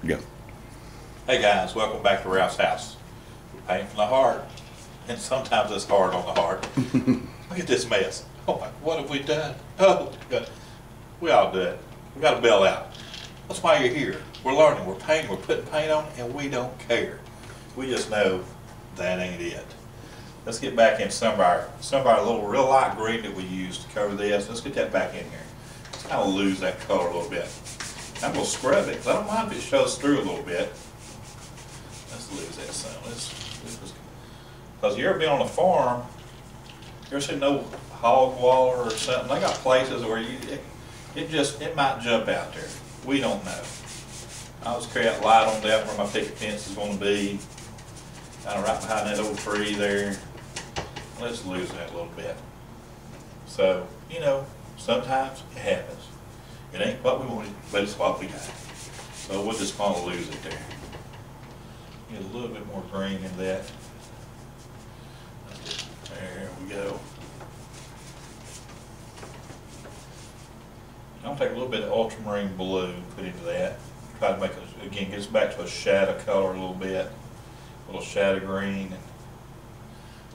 Go. Hey guys, welcome back to Ralph's house. We paint from the heart, and sometimes it's hard on the heart. Look at this mess. Oh my, what have we done? Oh, God. We all do it. We got to bail out. That's why you're here. We're learning, we're painting, we're putting paint on, and we don't care. We just know that ain't it. Let's get back in some of our little real light green that we used to cover this. Let's get that back in here. Let's kind of lose that color a little bit. I'm going to scrub it, because I don't mind if it shows through a little bit. Let's lose that some. Because you ever been on a farm, you ever seen no hog waller or something? They got places where it might jump out there. We don't know. I'll just carry that light on down where my picket fence is going to be. Kind of right behind that old tree there. Let's lose that a little bit. So, you know, sometimes it happens. It ain't what we wanted, but it's what we got. So we'll just kind of lose it there. Get a little bit more green in that. There we go. I'm going to take a little bit of ultramarine blue and put into that. Try to make it, again, get us back to a shadow color a little bit. A little shadow green. And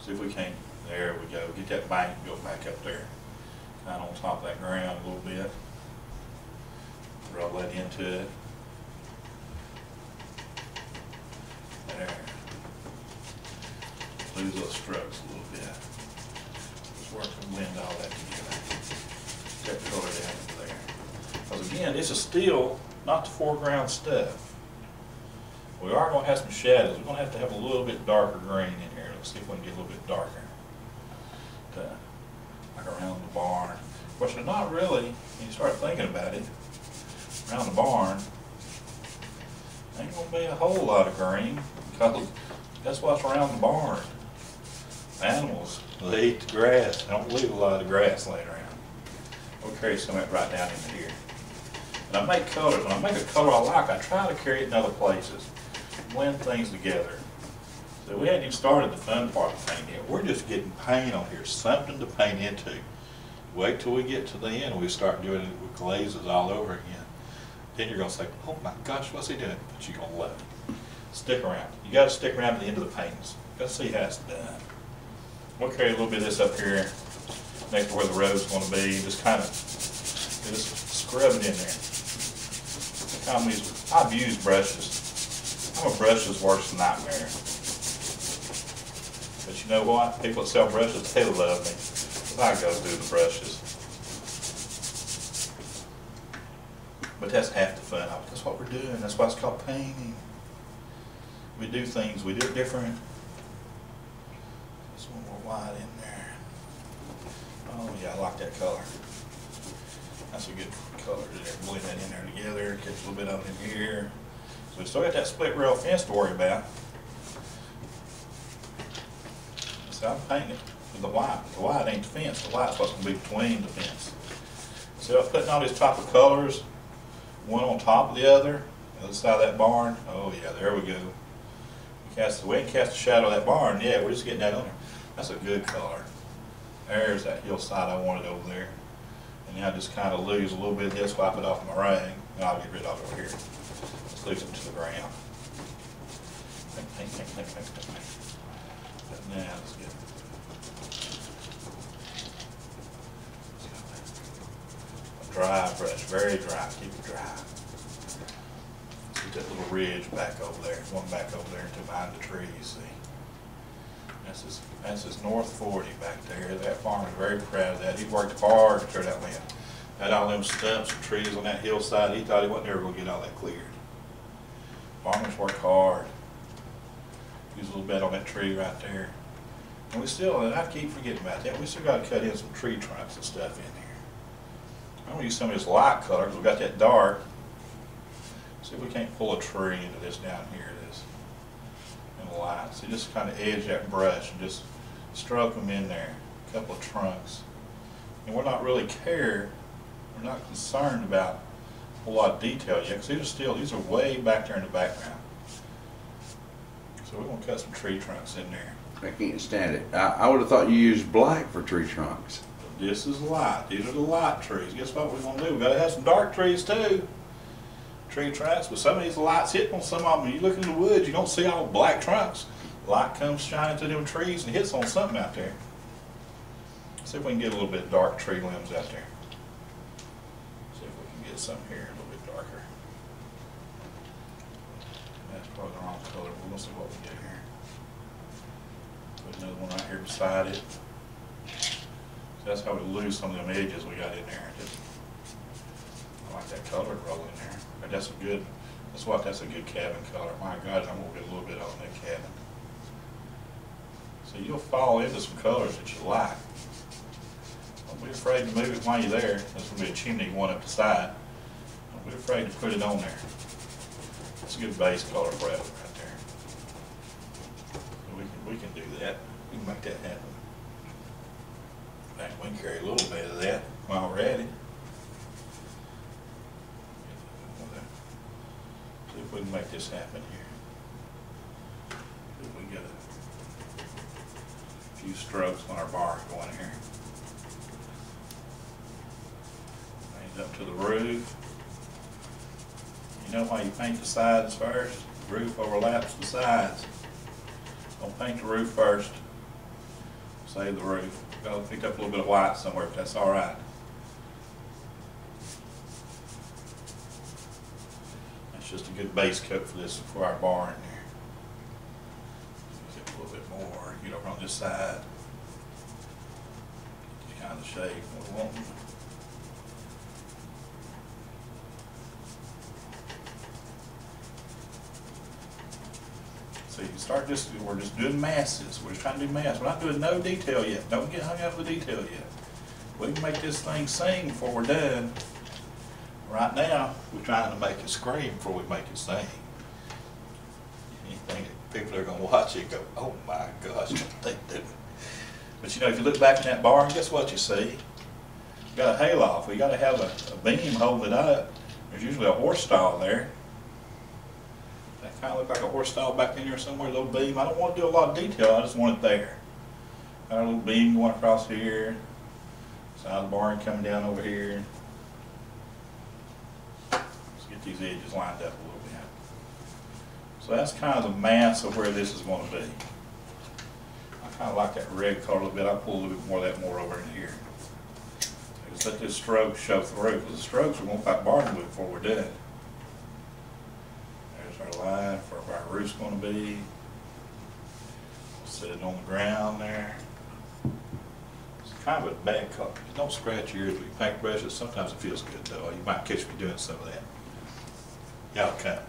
see if we can't, there we go. Get that bank built back up there. Kind of on top of that ground a little bit. Rub that into it. There. Lose those strokes a little bit. Just work to blend all that together. Get the color down into there. Because again, this is still not the foreground stuff. We are going to have some shadows. We're going to have a little bit darker green in here. Let's see if we can get a little bit darker. Like around the barn. Of course, they're not really, when you start thinking about it, around the barn, ain't going to be a whole lot of green, because that's what's around the barn. Animals, they eat the grass. They don't leave a lot of grass laying around. We'll carry some of it right down into here. And I make colors. When I make a color I like, I try to carry it in other places. Blend things together. So we hadn't even started the fun part of paint yet. We're just getting paint on here, something to paint into. Wait till we get to the end and we start doing it with glazes all over again. Then you're going to say, oh my gosh, what's he doing? But you're going to love it. Stick around. You got to stick around to the end of the paintings. Got to see how it's done. We'll carry a little bit of this up here next to where the road's going to be. Just kind of just scrub it in there. I've used brushes. I'm a brushless worst nightmare. But you know what? People that sell brushes, they love me. I go through the brushes. But that's half the fun of it. That's what we're doing. That's why it's called painting. We do things, we do it different. Just one more white in there. Oh yeah, I like that color. That's a good color there. Blend that in there together. Get a little bit of it in here. So we still got that split rail fence to worry about. So I'm painting it with the white. The white ain't the fence. The white's what's going to be between the fence. So I'm putting all these type of colors, one on top of the other side of that barn. Oh yeah, there we go. We ain't cast the shadow of that barn. Yeah, we're just getting that on there. That's a good color. There's that hillside I wanted over there. And now I just kind of lose a little bit of this, wipe it off my rag, and I'll get rid of it over here. Let's lose it to the ground. But now let's get a dry brush, very dry. Keep it dry. Get that little ridge back over there, one back over there to behind the trees. See, that's his North 40 back there. That farmer is very proud of that. He worked hard to clear that land. Had all them stumps and trees on that hillside. He thought he wasn't ever going to get all that cleared. Farmers work hard. Use a little bit on that tree right there. And we still, and I keep forgetting about that, we still got to cut in some tree trunks and stuff in here. I'm going to use some of this light color because we got that dark. See if we can't pull a tree into this down here. It is in the light. So just kind of edge that brush and just stroke them in there. A couple of trunks. And we're not really we're not concerned about a whole lot of detail yet because these are way back there in the background. So we're going to cut some tree trunks in there. I can't stand it. I would have thought you used black for tree trunks. This is light. These are the light trees. Guess what we're going to do? We've got to have some dark trees too. tree trunks, but some of these lights hit on some of them. You look in the woods, you don't see all black trunks. Light comes shining through them trees and hits on something out there. See if we can get a little bit dark tree limbs out there. See if we can get some here a little bit darker. That's probably the wrong color, but we'll see what we get here. Put another one right here beside it. So that's how we lose some of them edges we got in there. Just, I like that color roll in there. But that's a good, that's a good cabin color. My God, I'm gonna get a little bit on that cabin. So you'll fall into some colors that you like. Don't be afraid to move it while you're there. There's going to be a chimney going up the side. Don't be afraid to put it on there. It's a good base color for it right there. So we can do that. We can make that happen. In fact, we can carry a little bit of that while we're at it. See if we can make this happen here. See if we get a few strokes on our bar going here. Up to the roof. You know why you paint the sides first? The roof overlaps the sides. Don't paint the roof first. Save the roof. Got to pick up a little bit of white somewhere, but that's all right. That's just a good base coat for this, for our bar in there. Get a little bit more. Get over on this side. Get kind of the shape we want. So you start we're just doing masses. We're just trying to do mass. We're not doing no detail yet. Don't get hung up with detail yet. We can make this thing sing before we're done. Right now, we're trying to make it scream before we make it sing. Anything that people are going to watch it and go, oh my gosh, what they doing? But you know, if you look back in that barn, guess what you see? You got a hay loft. We got to have a beam holding it up. There's usually a horse stall there. That kind of look like a horse stall back in here somewhere, a little beam. I don't want to do a lot of detail, I just want it there. Got a little beam going across here. Side of the barn coming down over here. Let's get these edges lined up a little bit. So that's kind of the mass of where this is going to be. I kind of like that red color a little bit. I'll pull a little bit more of that more over in here. Just let this stroke show through, because the strokes are going to fight barn wood before we're done. There's our line for where our roof's going to be. We'll set it on the ground there. It's kind of a bad color. Don't scratch your ears with your paintbrushes. Sometimes it feels good though. You might catch me doing some of that. Y'all come.